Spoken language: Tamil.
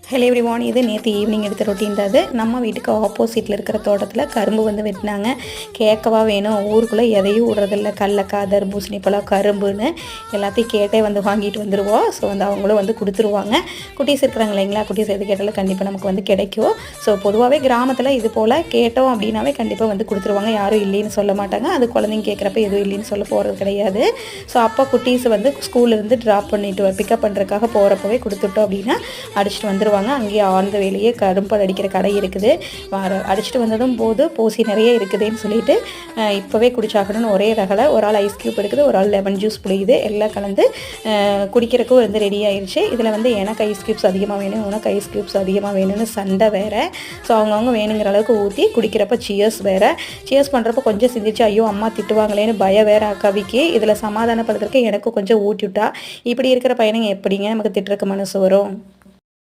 ஹலோ எவ்ரிவான், இது நேற்று ஈவினிங் எடுத்த ரொட்டீன் தான். அது நம்ம வீட்டுக்கு ஆப்போசிட்டில் இருக்கிற தோட்டத்தில் கரும்பு வந்து வெட்டினாங்க. கேட்கவா வேணும், ஊருக்குள்ளே எதையும் விடுறதில்ல, கடலக்காய், தர்பூசணி பழம், கரும்புன்னு எல்லாத்தையும் கேட்டே வந்து வாங்கிட்டு வந்துடுவோம். ஸோ வந்து அவங்களும் வந்து கொடுத்துருவாங்க. குட்டீஸ் இருக்கிறாங்க இல்லைங்களா, குட்டீஸ் எது கேட்டாலும் கண்டிப்பாக நமக்கு வந்து கிடைக்கும். ஸோ பொதுவாகவே கிராமத்தில் இது போல் கேட்டோம் அப்படின்னாவே கண்டிப்பாக வந்து கொடுத்துருவாங்க. யாரும் இல்லைன்னு சொல்ல மாட்டாங்க. அது குழந்தைங்க கேட்குறப்ப எதுவும் இல்லைன்னு சொல்ல போகிறது கிடையாது. ஸோ அப்போ குட்டீஸ் வந்து ஸ்கூல்லேருந்து ட்ராப் பண்ணிட்டு பிக்கப் பண்ணுறதுக்காக போகிறப்பவே கொடுத்துட்டோம் அப்படின்னா அடிச்சுட்டு வந்துடுவாங்க. அங்கேயே ஆழ்ந்த வேலையே கரும்பு அடிக்கிற கடை இருக்குது. அடிச்சுட்டு வந்ததும் போது போசி நிறைய இருக்குதுன்னு சொல்லிட்டு இப்போவே குடிச்சாக்கணும்னு ஒரே ரகலை. ஒரு ஆள் ஐஸ் க்யூப் எடுக்குது, ஒரு ஆள் லெமன் ஜூஸ் புளியுது, எல்லாம் கலந்து குடிக்கிறதுக்கும் வந்து ரெடி ஆயிடுச்சு. இதில் வந்து எனக்கு ஐஸ் க்யூப்ஸ் அதிகமாக வேணும், உனக்கு ஐஸ் க்யூப்ஸ் அதிகமாக வேணும்னு சண்டை வேறு. ஸோ அவங்கவுங்க வேணுங்கிற அளவுக்கு ஊற்றி குடிக்கிறப்ப சியர்ஸ் வேறு. சியர்ஸ் பண்ணுறப்ப கொஞ்சம் சிந்திச்சு ஐயோ அம்மா திட்டுவாங்களேன்னு பயம் வேறு கவிக்கு. இதில் சமாதானப்படுத்துறதுக்கு எனக்கும் கொஞ்சம் ஊட்டிவிட்டா. இப்படி இருக்கிற பையனுங்க எப்படிங்க நமக்கு திட்டுறக்கு மனசு வரும்?